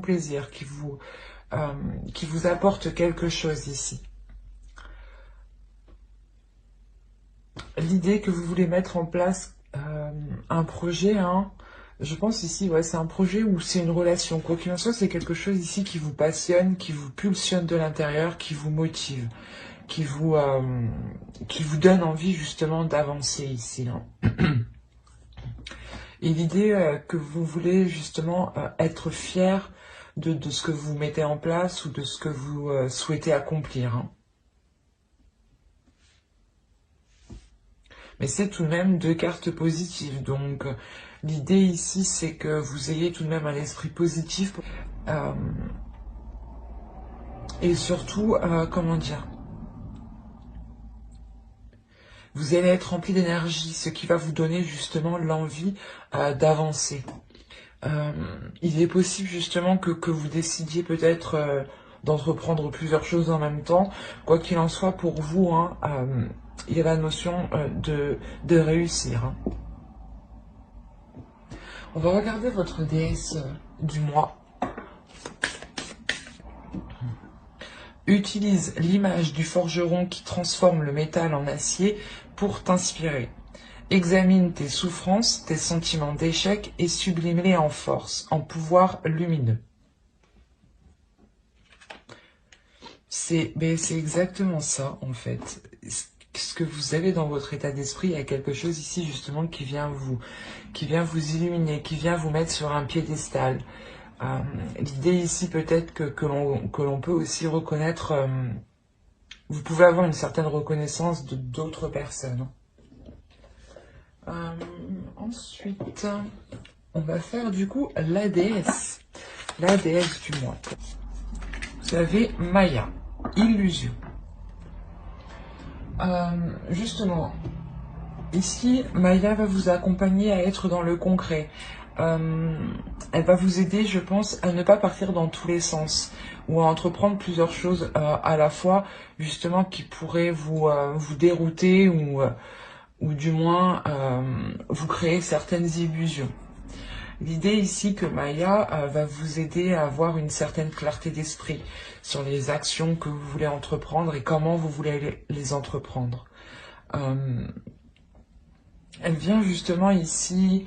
plaisir, qui vous apporte quelque chose ici. L'idée que vous voulez mettre en place un projet, hein, je pense ici, ouais, c'est un projet ou c'est une relation. Quoi qu'il en soit, c'est quelque chose ici qui vous passionne, qui vous pulsionne de l'intérieur, qui vous motive, qui vous donne envie justement d'avancer ici. Hein. Et l'idée que vous voulez justement être fier de ce que vous mettez en place ou de ce que vous souhaitez accomplir. Hein. Mais c'est tout de même deux cartes positives. Donc l'idée ici, c'est que vous ayez tout de même un esprit positif. Et surtout, comment dire, vous allez être rempli d'énergie, ce qui va vous donner justement l'envie d'avancer. Il est possible justement que vous décidiez peut-être d'entreprendre plusieurs choses en même temps. Quoi qu'il en soit, pour vous, hein, il y a la notion de réussir. Hein. On va regarder votre déesse du mois. Utilise l'image du forgeron qui transforme le métal en acier pour t'inspirer. Examine tes souffrances, tes sentiments d'échec et sublime-les en force, en pouvoir lumineux. C'est exactement ça, en fait. Ce que vous avez dans votre état d'esprit, il y a quelque chose ici, justement, qui vient vous illuminer, qui vient vous mettre sur un piédestal. L'idée ici, peut-être que l'on peut aussi reconnaître... vous pouvez avoir une certaine reconnaissance de d'autres personnes. Ensuite, on va faire du coup la déesse du mois. Vous avez Maya, illusion. Justement, ici, Maya va vous accompagner à être dans le concret. Elle va vous aider, je pense, à ne pas partir dans tous les sens ou à entreprendre plusieurs choses à la fois, justement, qui pourraient vous dérouter ou du moins vous créer certaines illusions. L'idée ici que Maya va vous aider à avoir une certaine clarté d'esprit sur les actions que vous voulez entreprendre et comment vous voulez les entreprendre. Elle vient justement ici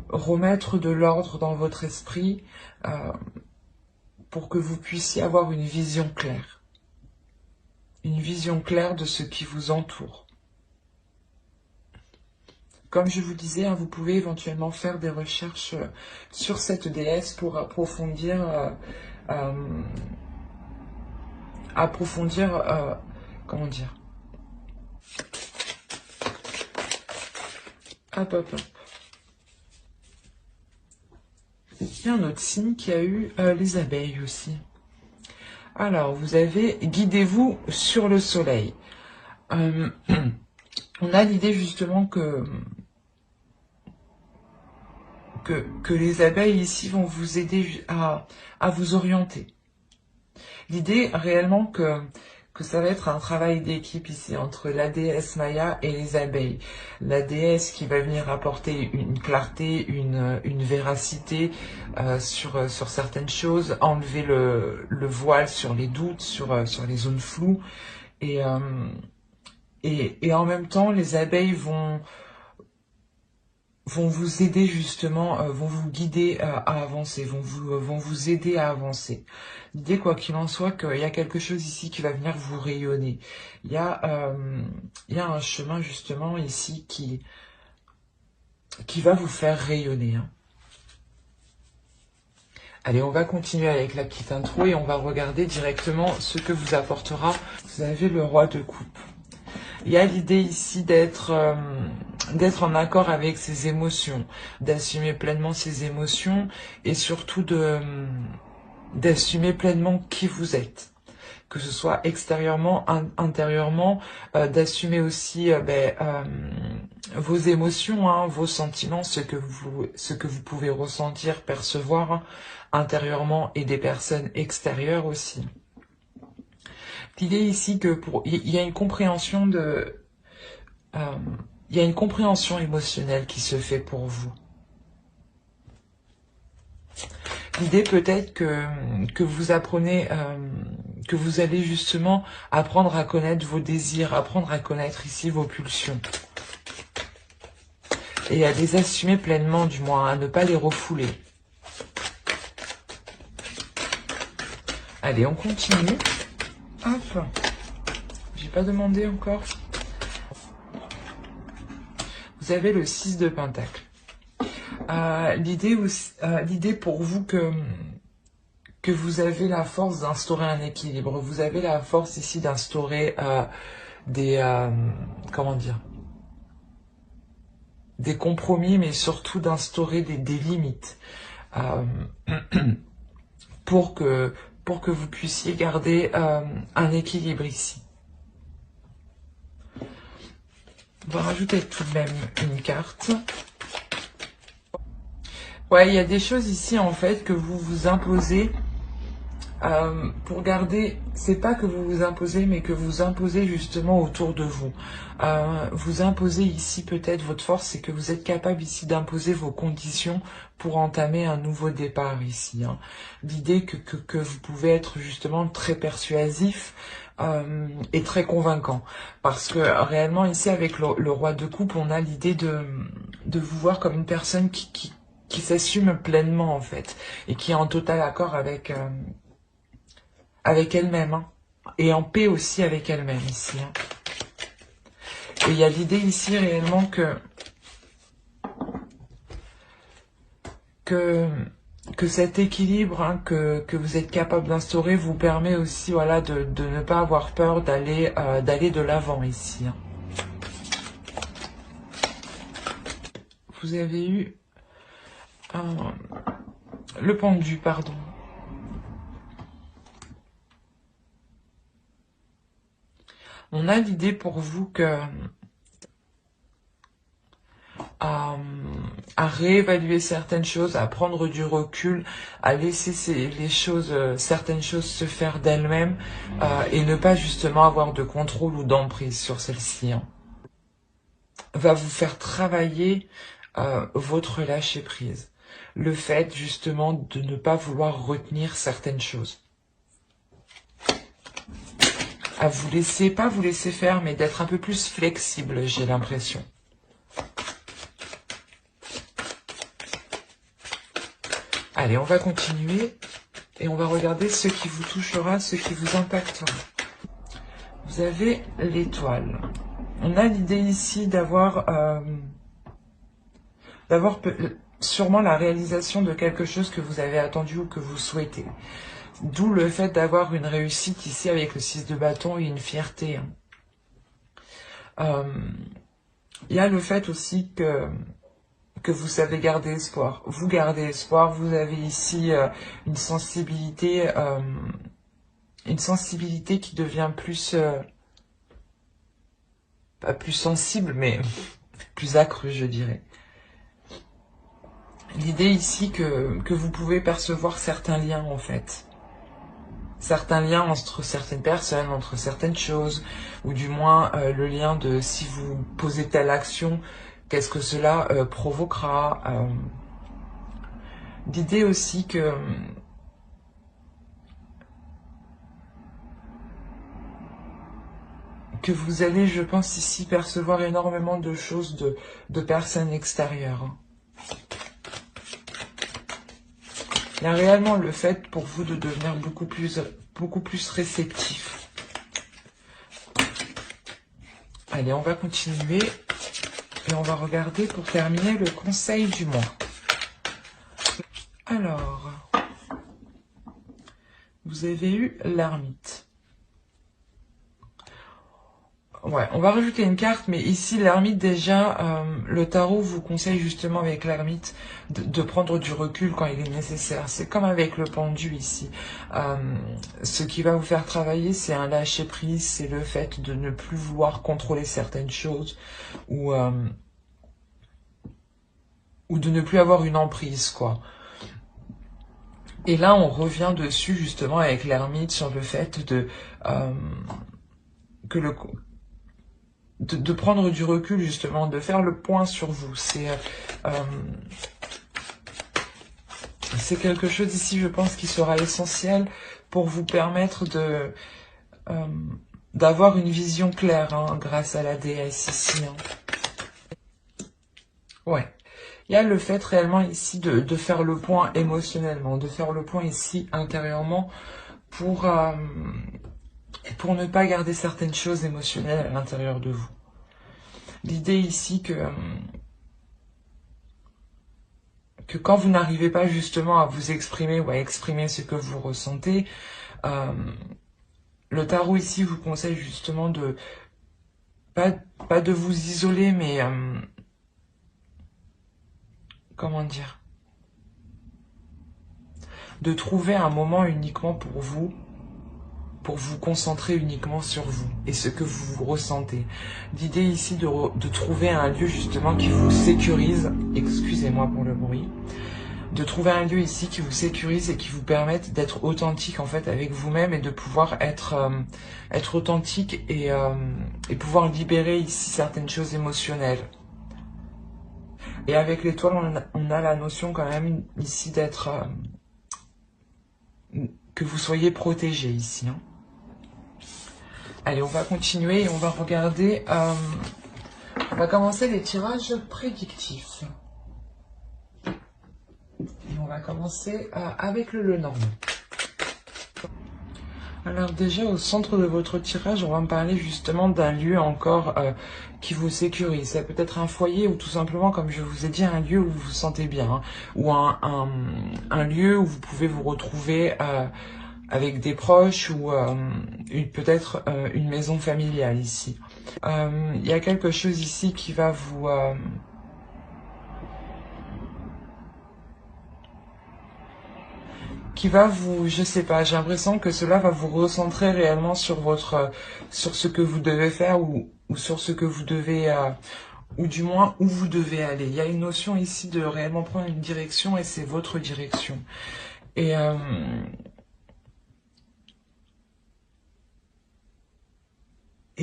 remettre de l'ordre dans votre esprit pour que vous puissiez avoir une vision claire. Une vision claire de ce qui vous entoure. Comme je vous disais, hein, vous pouvez éventuellement faire des recherches sur cette déesse pour approfondir, comment dire, hop, hop, hop. Il y a un autre signe qui a eu les abeilles aussi. Alors, vous avez « Guidez-vous sur le soleil ». On a l'idée justement que les abeilles ici vont vous aider à vous orienter. L'idée réellement que ça va être un travail d'équipe ici entre la déesse Maya et les abeilles. La déesse qui va venir apporter une clarté, une véracité sur certaines choses, enlever le voile sur les doutes, sur les zones floues. Et en même temps, les abeilles vont vous aider justement, vont vous guider à avancer, vont vous aider à avancer. L'idée, quoi qu'il en soit, qu'il y a quelque chose ici qui va venir vous rayonner. Il y a un chemin justement ici qui va vous faire rayonner. Hein. Allez, on va continuer avec la petite intro et on va regarder directement ce que vous apportera. Vous avez le roi de coupe. Il y a l'idée ici d'être en accord avec ses émotions, d'assumer pleinement ses émotions et surtout d'assumer pleinement qui vous êtes. Que ce soit extérieurement, intérieurement, d'assumer aussi vos émotions, hein, vos sentiments, ce que vous pouvez ressentir, percevoir hein, intérieurement et des personnes extérieures aussi. L'idée ici que il y a une compréhension il y a une compréhension émotionnelle qui se fait pour vous. L'idée peut-être que vous apprenez, que vous allez justement apprendre à connaître vos désirs, apprendre à connaître ici vos pulsions. Et à les assumer pleinement, du moins, à ne pas les refouler. Allez, on continue. Hop. J'ai pas demandé encore. Vous avez le 6 de Pentacle. L'idée pour vous que vous avez la force d'instaurer un équilibre. Vous avez la force ici d'instaurer comment dire, des compromis, mais surtout d'instaurer des limites pour que vous puissiez garder un équilibre ici. On va rajouter tout de même une carte. Ouais, il y a des choses ici en fait que vous vous imposez pour garder, c'est pas que vous vous imposez, mais que vous imposez justement autour de vous. Vous imposez ici peut-être votre force, c'est que vous êtes capable ici d'imposer vos conditions pour entamer un nouveau départ ici. Hein. L'idée que vous pouvez être justement très persuasif et très convaincant. Parce que réellement ici avec le roi de coupe, on a l'idée de vous voir comme une personne qui s'assume pleinement en fait et qui est en total accord avec elle-même, hein, et en paix aussi avec elle-même ici. Hein. Et il y a l'idée ici réellement que cet équilibre hein, que vous êtes capable d'instaurer vous permet aussi voilà, de ne pas avoir peur d'aller de l'avant ici. Hein. Vous avez eu le pendu, pardon. On a l'idée pour vous que à réévaluer certaines choses, à prendre du recul, à laisser certaines choses se faire d'elles-mêmes et ne pas justement avoir de contrôle ou d'emprise sur celles-ci. Hein. Va vous faire travailler votre lâcher-prise. Le fait justement de ne pas vouloir retenir certaines choses. À vous laisser, pas vous laisser faire, mais d'être un peu plus flexible, j'ai l'impression. Allez, on va continuer et on va regarder ce qui vous touchera, ce qui vous impactera. Vous avez l'étoile. On a l'idée ici d'avoir sûrement la réalisation de quelque chose que vous avez attendu ou que vous souhaitez. D'où le fait d'avoir une réussite ici avec le 6 de bâton et une fierté. Il y a le fait aussi que vous savez garder espoir. Vous gardez espoir, vous avez ici une sensibilité qui devient plus, pas plus sensible, mais plus accrue, je dirais. L'idée ici que vous pouvez percevoir certains liens, en fait. Certains liens entre certaines personnes, entre certaines choses, ou du moins le lien de si vous posez telle action, qu'est-ce que cela provoquera. L'idée aussi que vous allez, je pense, ici percevoir énormément de choses de personnes extérieures. Il y a réellement le fait pour vous de devenir beaucoup plus réceptif. Allez, on va continuer et on va regarder pour terminer le conseil du mois. Alors, vous avez eu l'ermite. Ouais, on va rajouter une carte, mais ici, l'ermite, déjà, le tarot vous conseille justement avec l'ermite de prendre du recul quand il est nécessaire. C'est comme avec le pendu ici. Ce qui va vous faire travailler, c'est un lâcher-prise, c'est le fait de ne plus vouloir contrôler certaines choses ou de ne plus avoir une emprise, quoi. Et là, on revient dessus, justement, avec l'ermite, sur le fait de prendre du recul, justement, de faire le point sur vous. C'est c'est quelque chose ici, je pense, qui sera essentiel pour vous permettre de d'avoir une vision claire, hein, grâce à la déesse ici. Hein. Ouais. Il y a le fait réellement ici de faire le point émotionnellement, de faire le point ici intérieurement pour ne pas garder certaines choses émotionnelles à l'intérieur de vous. L'idée ici que quand vous n'arrivez pas justement à vous exprimer ou à exprimer ce que vous ressentez, le tarot ici vous conseille justement de pas de vous isoler, mais comment dire, de trouver un moment uniquement pour vous concentrer uniquement sur vous et ce que vous ressentez. L'idée ici de trouver un lieu justement qui vous sécurise, excusez-moi pour le bruit, de trouver un lieu ici qui vous sécurise et qui vous permette d'être authentique en fait avec vous-même et de pouvoir être authentique et pouvoir libérer ici certaines choses émotionnelles. Et avec l'étoile, on a la notion quand même ici d'être que vous soyez protégé ici. Hein. Allez, on va continuer et on va regarder, on va commencer les tirages prédictifs. Et on va commencer avec le Lenormand. Alors déjà, au centre de votre tirage, on va me parler justement d'un lieu encore qui vous sécurise. Ça peut être un foyer ou tout simplement, comme je vous ai dit, un lieu où vous vous sentez bien. Hein, ou un lieu où vous pouvez vous retrouver avec des proches ou peut-être une maison familiale ici. Il y a quelque chose ici qui va vous... je sais pas, j'ai l'impression que cela va vous recentrer réellement sur sur ce que vous devez faire ou sur ce que vous devez, ou du moins où vous devez aller. Il y a une notion ici de réellement prendre une direction et c'est votre direction. Et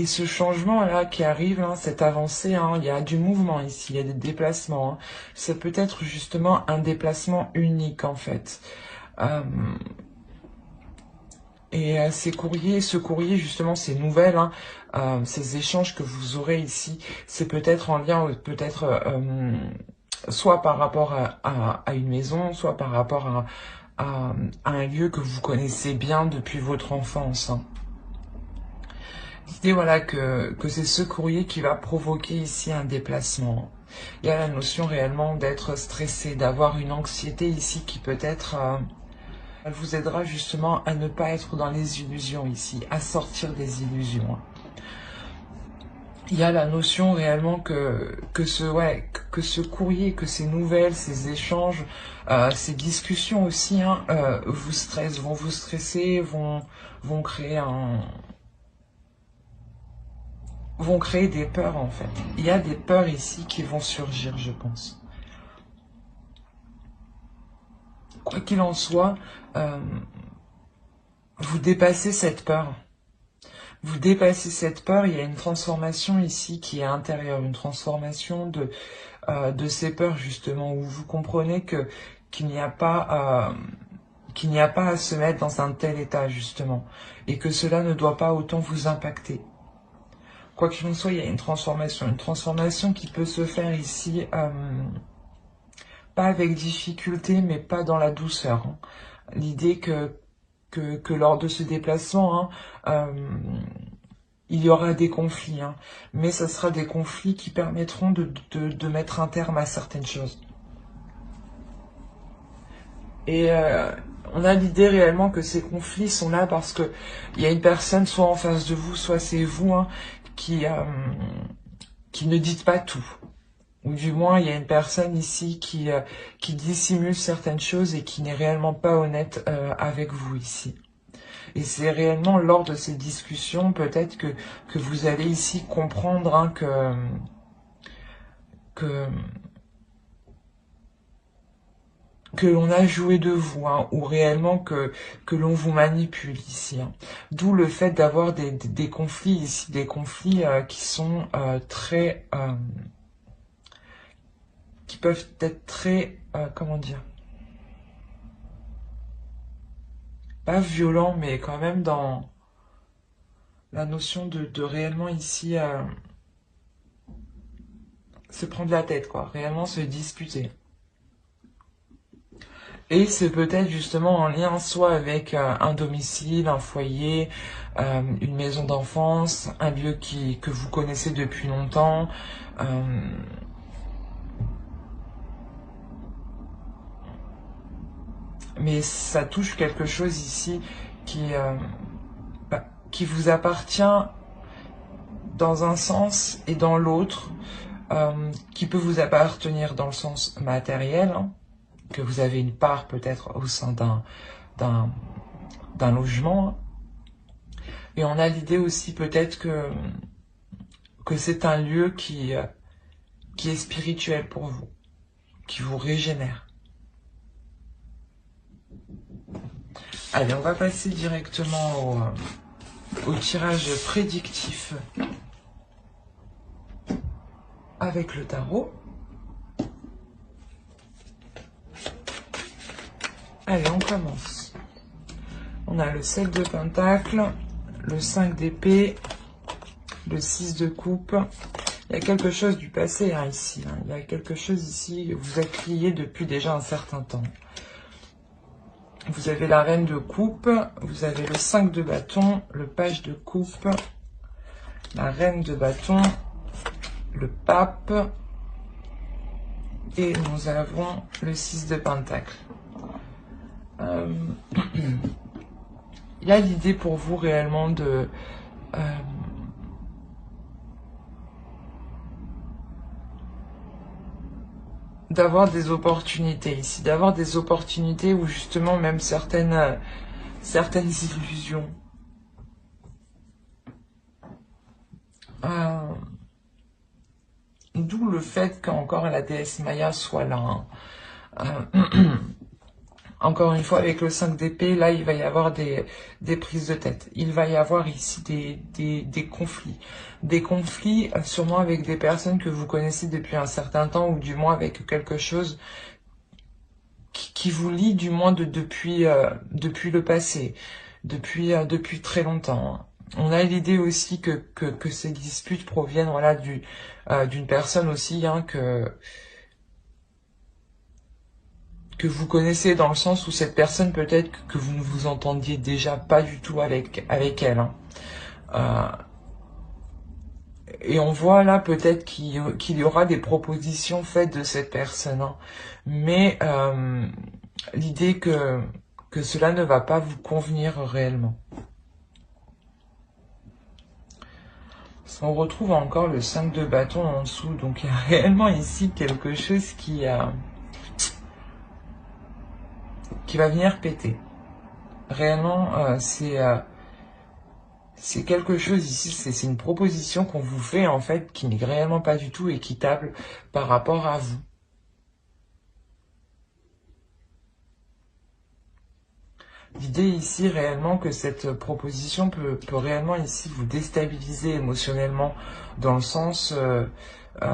ce changement-là qui arrive, hein, cette avancée, hein, il y a du mouvement ici, il y a des déplacements. Hein. Ça peut être justement un déplacement unique en fait. Ces courriers, ce courrier justement, ces nouvelles, hein, ces échanges que vous aurez ici, c'est peut-être en lien, peut-être soit par rapport à une maison, soit par rapport à un lieu que vous connaissez bien depuis votre enfance. Hein. L'idée, voilà, que c'est ce courrier qui va provoquer ici un déplacement. Il y a la notion réellement d'être stressé, d'avoir une anxiété ici qui peut-être elle vous aidera justement à ne pas être dans les illusions ici, à sortir des illusions. Il y a la notion réellement que ce courrier, que ces nouvelles, ces échanges, ces discussions aussi, hein, vous stressent, vont vous stresser, vont créer vont créer des peurs en fait. Il y a des peurs ici qui vont surgir, je pense. Quoi qu'il en soit, vous dépassez cette peur. Vous dépassez cette peur, il y a une transformation ici qui est intérieure, une transformation de ces peurs justement, où vous comprenez qu'il n'y a pas à se mettre dans un tel état justement, et que cela ne doit pas autant vous impacter. Quoi qu'il en soit, il y a une transformation qui peut se faire ici, pas avec difficulté, mais pas dans la douceur. Hein. L'idée que lors de ce déplacement, hein, il y aura des conflits, hein, mais ce sera des conflits qui permettront de mettre un terme à certaines choses. Et on a l'idée réellement que ces conflits sont là parce que il y a une personne soit en face de vous, soit c'est vous, hein, qui ne dites pas tout. Ou du moins, il y a une personne ici qui dissimule certaines choses et qui n'est réellement pas honnête avec vous ici. Et c'est réellement lors de ces discussions, peut-être que vous allez ici comprendre, hein, que l'on a joué de vous, hein, ou réellement que l'on vous manipule ici. Hein. D'où le fait d'avoir des conflits ici, des conflits qui sont très... qui peuvent être très... comment dire pas violent, mais quand même dans la notion de réellement ici se prendre la tête, quoi, réellement se disputer. Et c'est peut-être justement en lien soit avec un domicile, un foyer, une maison d'enfance, un lieu que vous connaissez depuis longtemps. Mais ça touche quelque chose ici qui vous appartient dans un sens et dans l'autre, qui peut vous appartenir dans le sens matériel, hein, que vous avez une part peut-être au sein d'un logement. Hein. Et on a l'idée aussi peut-être que c'est un lieu qui est spirituel pour vous, qui vous régénère. Allez, on va passer directement au tirage prédictif avec le tarot. Allez, on commence. On a le 7 de pentacle, le 5 d'épée, le 6 de coupe. Il y a quelque chose du passé hein, ici. Hein. Il y a quelque chose ici que vous êtes lié depuis déjà un certain temps. Vous avez la reine de coupe, vous avez le 5 de bâton, le page de coupe, la reine de bâton, le pape et nous avons le 6 de pentacle. Il y a l'idée pour vous réellement de d'avoir des opportunités ici, d'avoir des opportunités où justement même certaines illusions d'où le fait qu'encore la déesse Maya soit là. Hein. Encore une fois, avec le 5 d'épée, là, il va y avoir des prises de tête. Il va y avoir ici des conflits. Des conflits, sûrement avec des personnes que vous connaissez depuis un certain temps, ou du moins avec quelque chose qui vous lie, du moins depuis le passé, depuis très longtemps. On a l'idée aussi que ces disputes proviennent voilà, d'une personne aussi hein, que vous connaissez dans le sens où cette personne peut-être que vous ne vous entendiez déjà pas du tout avec elle. Hein. Et on voit là peut-être qu'il y aura des propositions faites de cette personne. Hein. Mais l'idée que cela ne va pas vous convenir réellement. On retrouve encore le 5 de bâton en dessous. Donc il y a réellement ici quelque chose qui va venir péter. Réellement, c'est quelque chose ici, c'est une proposition qu'on vous fait en fait qui n'est réellement pas du tout équitable par rapport à vous. L'idée ici réellement que cette proposition peut réellement ici vous déstabiliser émotionnellement dans le sens où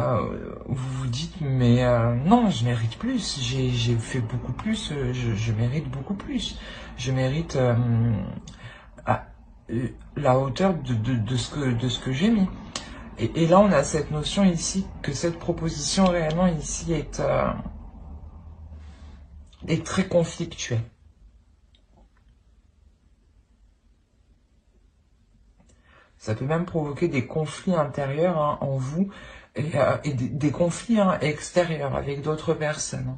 vous vous dites mais non je mérite plus, j'ai fait beaucoup plus, je mérite beaucoup plus, je mérite la hauteur de ce que j'ai mis. Et là on a cette notion ici que cette proposition réellement ici est très conflictuelle. Ça peut même provoquer des conflits intérieurs hein, en vous et des conflits hein, extérieurs avec d'autres personnes.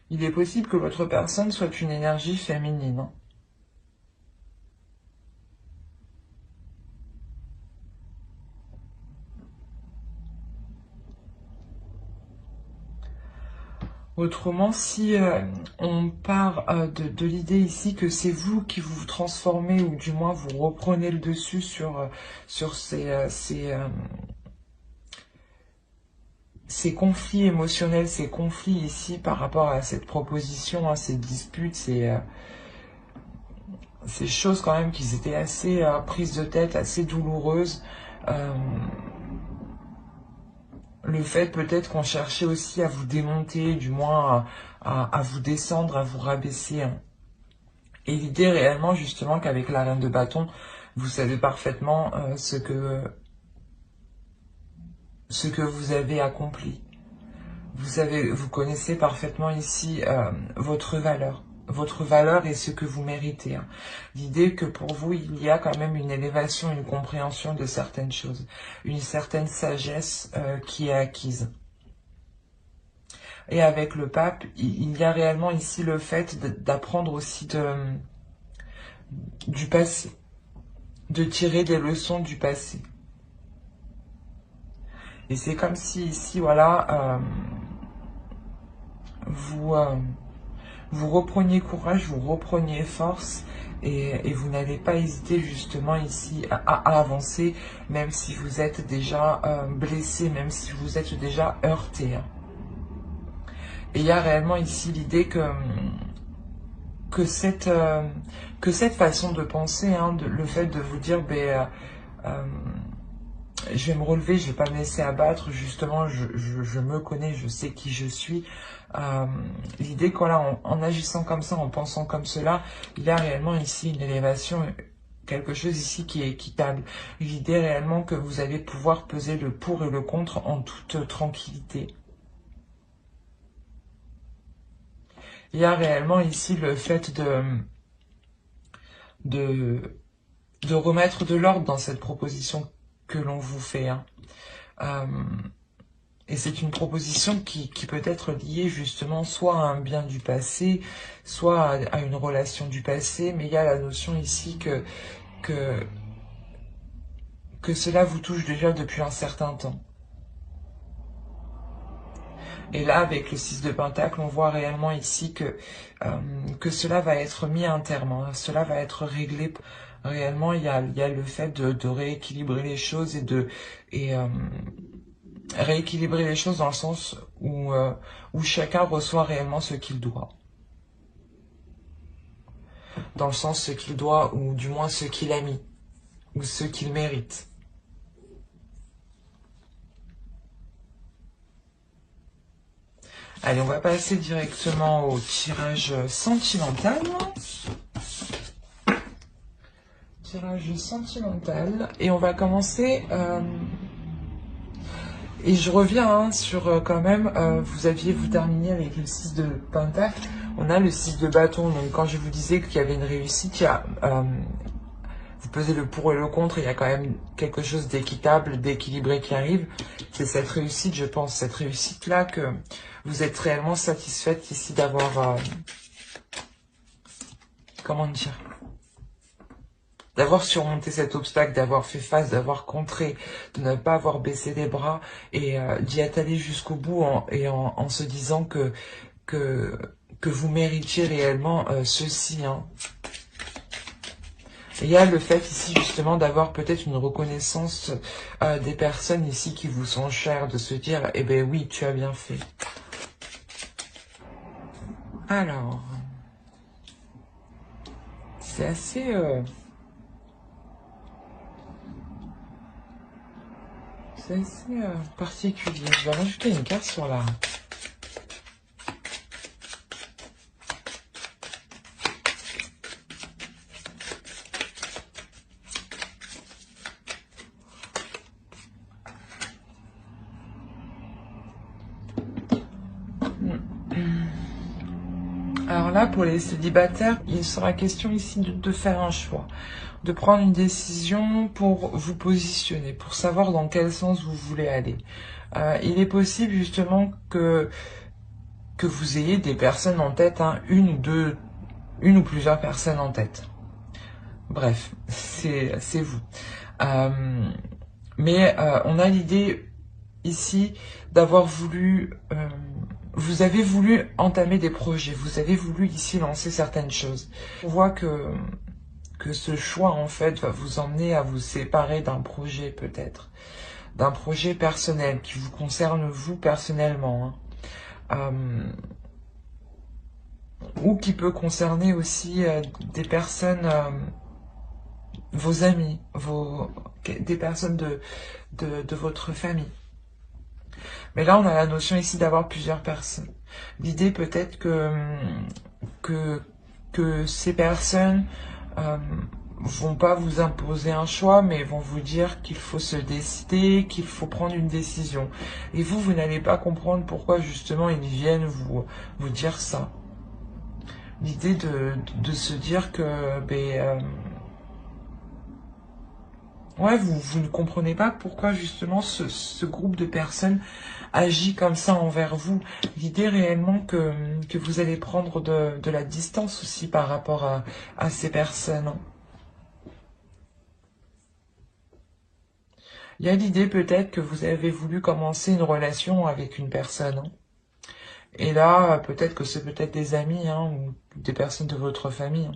Il est possible que votre personne soit une énergie féminine. Hein. Autrement, si on part de l'idée ici que c'est vous qui vous transformez ou du moins vous reprenez le dessus sur ces conflits émotionnels, ces conflits ici par rapport à cette proposition, hein, ces disputes, ces choses quand même qui étaient assez prises de tête, assez douloureuses. le fait peut-être qu'on cherchait aussi à vous démonter, du moins à vous descendre, à vous rabaisser, hein. Et l'idée réellement justement qu'avec la reine de bâton, vous savez parfaitement ce que vous avez accompli. Vous connaissez parfaitement ici votre valeur et ce que vous méritez, hein. L'idée que pour vous, il y a quand même une élévation, une compréhension de certaines choses, une certaine sagesse qui est acquise. Et avec le pape, il y a réellement ici le fait d'apprendre aussi du passé, de tirer des leçons du passé. Et c'est comme si ici, voilà, vous, vous repreniez courage, vous repreniez force et vous n'allez pas hésiter justement ici à avancer, même si vous êtes déjà blessé, même si vous êtes déjà heurté, hein. Et il y a réellement ici l'idée que cette façon de penser, hein, le fait de vous dire, ben, je vais me relever, je vais pas me laisser abattre, justement, je me connais, je sais qui je suis. L'idée que voilà, en agissant comme ça, en pensant comme cela, il y a réellement ici une élévation, quelque chose ici qui est équitable. L'idée réellement que vous allez pouvoir peser le pour et le contre en toute tranquillité. Il y a réellement ici le fait de, de remettre de l'ordre dans cette proposition que l'on vous fait, hein. Et c'est une proposition qui peut être liée justement soit à un bien du passé, soit à une relation du passé, mais il y a la notion ici que, que cela vous touche déjà depuis un certain temps. Et là, avec le 6 de Pentacle, on voit réellement ici que cela va être mis à un terme, hein. Cela va être réglé. Réellement, il y a le fait de rééquilibrer les choses et rééquilibrer les choses dans le sens où chacun reçoit réellement ce qu'il doit. Dans le sens ce qu'il doit, ou du moins ce qu'il a mis, ou ce qu'il mérite. Allez, on va passer directement au tirage sentimental. Tirage sentimental. Et on va commencer... et je reviens hein, sur quand même, vous terminé avec le 6 de Pentacle. On a le 6 de bâton. Donc quand je vous disais qu'il y avait une réussite, il y a... vous pesez le pour et le contre, il y a quand même quelque chose d'équitable, d'équilibré qui arrive. C'est cette réussite, je pense, cette réussite-là que vous êtes réellement satisfaite ici d'avoir... comment dire, d'avoir surmonté cet obstacle, d'avoir fait face, d'avoir contré, de ne pas avoir baissé les bras et d'y être allé jusqu'au bout en se disant que vous méritiez réellement ceci, hein. Et il y a le fait ici justement d'avoir peut-être une reconnaissance des personnes ici qui vous sont chères, de se dire, eh ben oui, tu as bien fait. Alors, c'est assez... c'est assez particulier. Je vais rajouter une carte sur la... Alors là, pour les célibataires, il sera question ici de faire un choix, de prendre une décision pour vous positionner, pour savoir dans quel sens vous voulez aller. Il est possible justement que vous ayez des personnes en tête, hein, une ou plusieurs personnes en tête. Bref, c'est vous. Mais on a l'idée ici d'avoir voulu... vous avez voulu entamer des projets, vous avez voulu ici lancer certaines choses. On voit que ce choix en fait va vous emmener à vous séparer d'un projet peut-être, d'un projet personnel qui vous concerne vous personnellement, hein. Ou qui peut concerner aussi des personnes, vos amis, des personnes de votre famille. Mais là, on a la notion ici d'avoir plusieurs personnes. L'idée peut-être que, que ces personnes vont pas vous imposer un choix, mais vont vous dire qu'il faut se décider, qu'il faut prendre une décision. Et vous n'allez pas comprendre pourquoi justement ils viennent vous dire ça. L'idée de se dire que ouais, vous ne comprenez pas pourquoi justement ce groupe de personnes agit comme ça envers vous. L'idée réellement que vous allez prendre de la distance aussi par rapport à ces personnes. Il y a l'idée peut-être que vous avez voulu commencer une relation avec une personne. Et là, peut-être que c'est peut-être des amis ou des personnes de votre famille.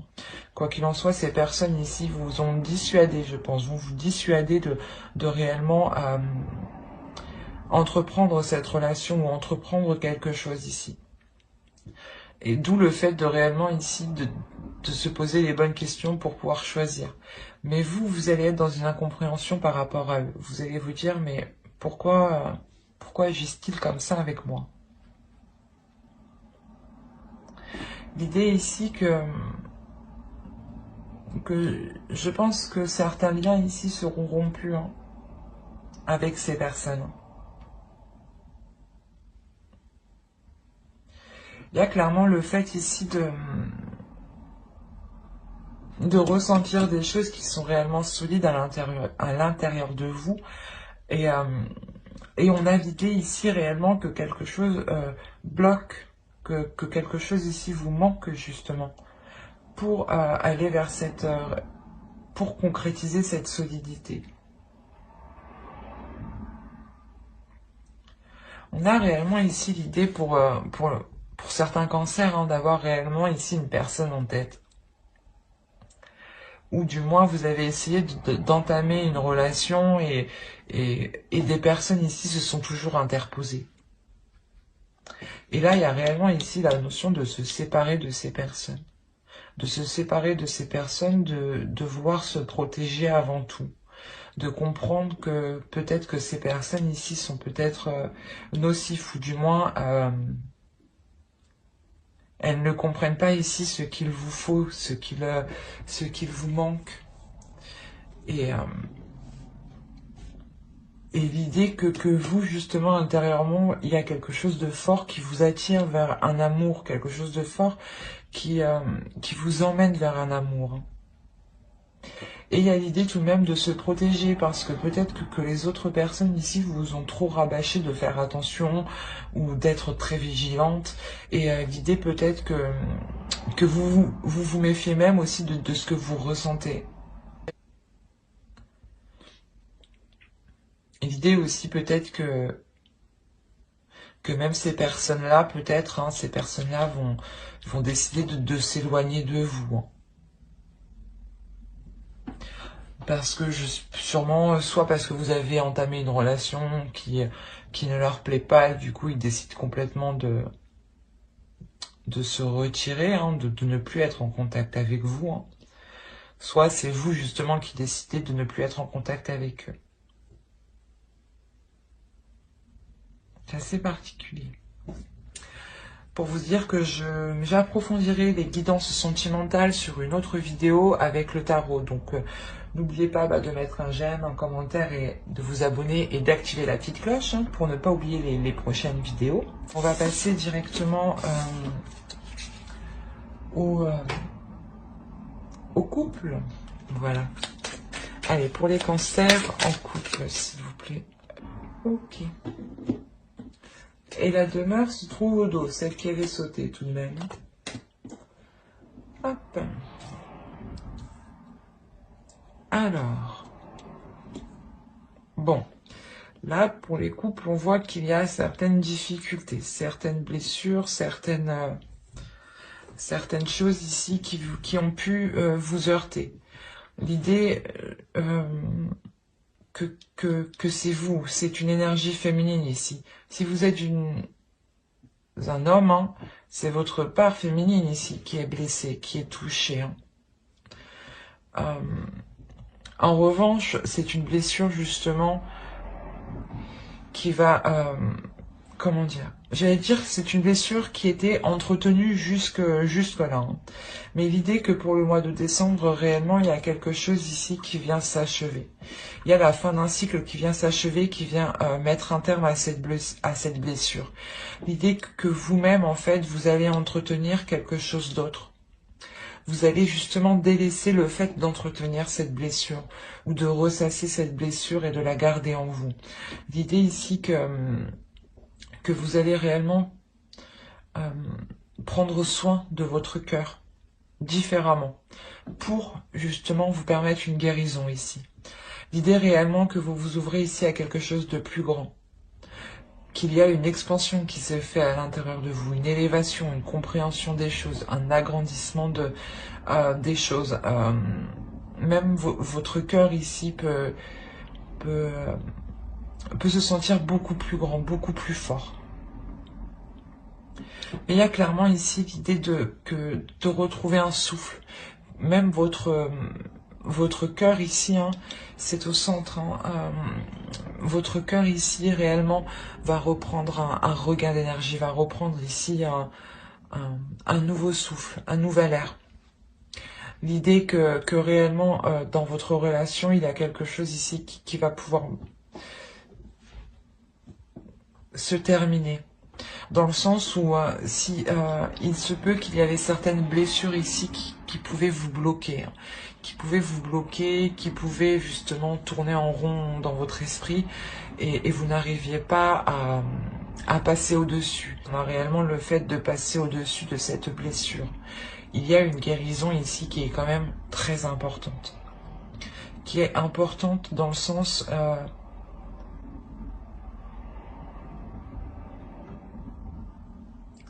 Quoi qu'il en soit, ces personnes ici vous ont dissuadé, je pense, vont vous dissuader de réellement entreprendre cette relation ou entreprendre quelque chose ici. Et d'où le fait de réellement ici de se poser les bonnes questions pour pouvoir choisir. Mais vous allez être dans une incompréhension par rapport à eux. Vous allez vous dire, mais pourquoi agissent-ils comme ça avec moi? L'idée ici que je pense que certains liens ici seront rompus avec ces personnes. Il y a clairement le fait ici de ressentir des choses qui sont réellement solides à l'intérieur de vous. Et on a l'idée ici réellement que quelque chose bloque, que quelque chose ici vous manque justement pour aller vers pour concrétiser cette solidité. On a réellement ici l'idée pour certains cancers d'avoir réellement ici une personne en tête. Ou du moins vous avez essayé d'entamer une relation et des personnes ici se sont toujours interposées. Et là, il y a réellement ici la notion de se séparer de ces personnes. De se séparer de ces personnes, de vouloir se protéger avant tout. De comprendre que peut-être que ces personnes ici sont peut-être nocifs ou du moins elles ne comprennent pas ici ce qu'il vous faut, ce qu'il vous manque. Et l'idée que vous, justement, intérieurement, il y a quelque chose de fort qui vous attire vers un amour, quelque chose de fort qui vous emmène vers un amour. Et il y a l'idée tout de même de se protéger, parce que peut-être que les autres personnes ici vous ont trop rabâché de faire attention, ou d'être très vigilante, et l'idée peut-être que vous méfiez même aussi de ce que vous ressentez. Et l'idée aussi peut-être que même ces personnes-là, peut-être, ces personnes-là vont décider de s'éloigner de vous. Parce que sûrement, soit parce que vous avez entamé une relation qui ne leur plaît pas, et du coup ils décident complètement de se retirer, de ne plus être en contact avec vous. Soit c'est vous justement qui décidez de ne plus être en contact avec eux. C'est assez particulier. Pour vous dire que j'approfondirai les guidances sentimentales sur une autre vidéo avec le tarot. Donc n'oubliez pas de mettre un j'aime, un commentaire et de vous abonner et d'activer la petite cloche pour ne pas oublier les prochaines vidéos. On va passer directement au couple. Voilà. Allez, pour les cancers en couple, s'il vous plaît. Ok. Et la demeure se trouve au dos, celle qui avait sauté tout de même. Hop. Alors. Bon. Là, pour les couples, on voit qu'il y a certaines difficultés, certaines blessures, certaines choses ici qui ont pu vous heurter. L'idée que c'est vous, c'est une énergie féminine ici. Si vous êtes un homme, c'est votre part féminine ici qui est blessée, qui est touchée. En revanche, c'est une blessure justement qui va, comment dire, j'allais dire que c'est une blessure qui était entretenue jusque là, hein. Mais l'idée que pour le mois de décembre, réellement, il y a quelque chose ici qui vient s'achever. Il y a la fin d'un cycle qui vient s'achever, qui vient mettre un terme à cette blessure. L'idée que vous-même, en fait, vous allez entretenir quelque chose d'autre. Vous allez justement délaisser le fait d'entretenir cette blessure ou de ressasser cette blessure et de la garder en vous. L'idée ici que vous allez réellement prendre soin de votre cœur différemment pour justement vous permettre une guérison ici. L'idée réellement que vous vous ouvrez ici à quelque chose de plus grand, qu'il y a une expansion qui s'est faite à l'intérieur de vous, une élévation, une compréhension des choses, un agrandissement des choses. Même votre cœur ici peut se sentir beaucoup plus grand, beaucoup plus fort. Mais il y a clairement ici l'idée de retrouver un souffle. Même votre cœur ici, hein, c'est au centre. Hein, votre cœur ici réellement va reprendre un regain d'énergie, va reprendre ici un nouveau souffle, un nouvel air. L'idée que réellement dans votre relation, il y a quelque chose ici qui va pouvoir se terminer. Dans le sens où si il se peut qu'il y avait certaines blessures ici qui pouvaient vous bloquer, hein, qui pouvaient justement tourner en rond dans votre esprit et vous n'arriviez pas à passer au-dessus. On a réellement le fait de passer au-dessus de cette blessure. Il y a une guérison ici qui est quand même très importante. Qui est importante dans le sens...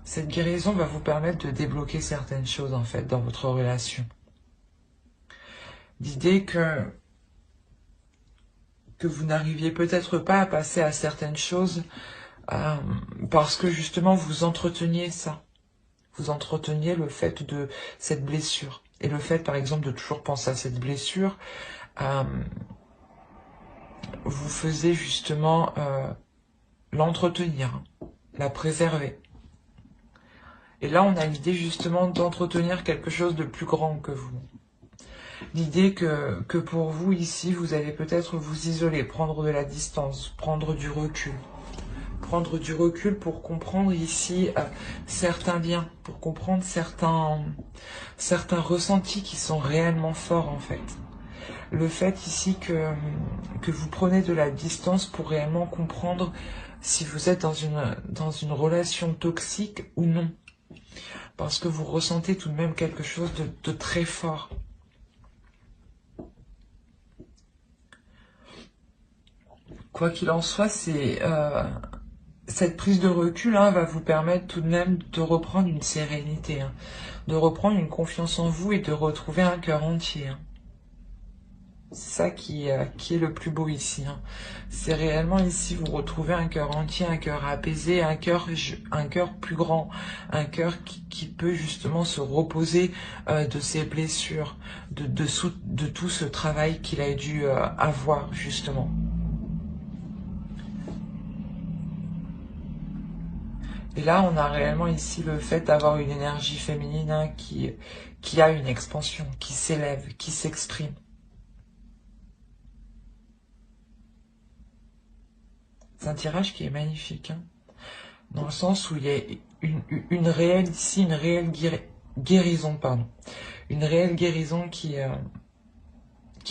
cette guérison va vous permettre de débloquer certaines choses, en fait, dans votre relation. L'idée que vous n'arriviez peut-être pas à passer à certaines choses parce que, justement, vous entreteniez ça. Vous entreteniez le fait de cette blessure. Et le fait, par exemple, de toujours penser à cette blessure, vous faisiez justement l'entretenir, la préserver. Et là, on a l'idée justement d'entretenir quelque chose de plus grand que vous. L'idée que pour vous, ici, vous allez peut-être vous isoler, prendre de la distance, prendre du recul. Prendre du recul pour comprendre ici certains liens, pour comprendre certains ressentis qui sont réellement forts en fait. Le fait ici que vous prenez de la distance pour réellement comprendre si vous êtes dans une relation toxique ou non. Parce que vous ressentez tout de même quelque chose de très fort. Quoi qu'il en soit, c'est cette prise de recul hein, va vous permettre tout de même de reprendre une sérénité, hein, de reprendre une confiance en vous et de retrouver un cœur entier. Hein. C'est ça qui est le plus beau ici. Hein. C'est réellement ici, vous retrouvez un cœur entier, un cœur apaisé, un cœur plus grand, un cœur qui peut justement se reposer de ses blessures, de tout ce travail qu'il a dû avoir justement. Et là, on a réellement ici le fait d'avoir une énergie féminine hein, qui a une expansion, qui s'élève, qui s'exprime. C'est un tirage qui est magnifique, hein, dans le sens où il y a une réelle ici, une réelle guérison, pardon. Une réelle guérison qui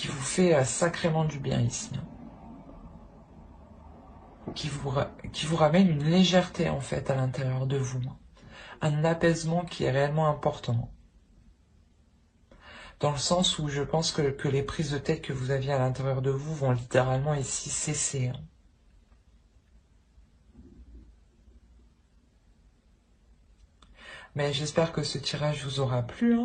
vous fait sacrément du bien ici. Hein. Qui vous ramène une légèreté en fait à l'intérieur de vous. Un apaisement qui est réellement important. Dans le sens où je pense que les prises de tête que vous aviez à l'intérieur de vous vont littéralement ici cesser. Hein. Mais j'espère que ce tirage vous aura plu.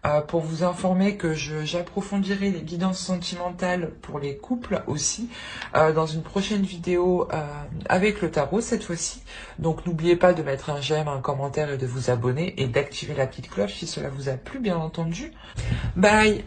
Hein. Pour vous informer que j'approfondirai les guidances sentimentales pour les couples aussi dans une prochaine vidéo avec le tarot cette fois-ci. Donc n'oubliez pas de mettre un j'aime, un commentaire et de vous abonner et d'activer la petite cloche si cela vous a plu bien entendu. Bye!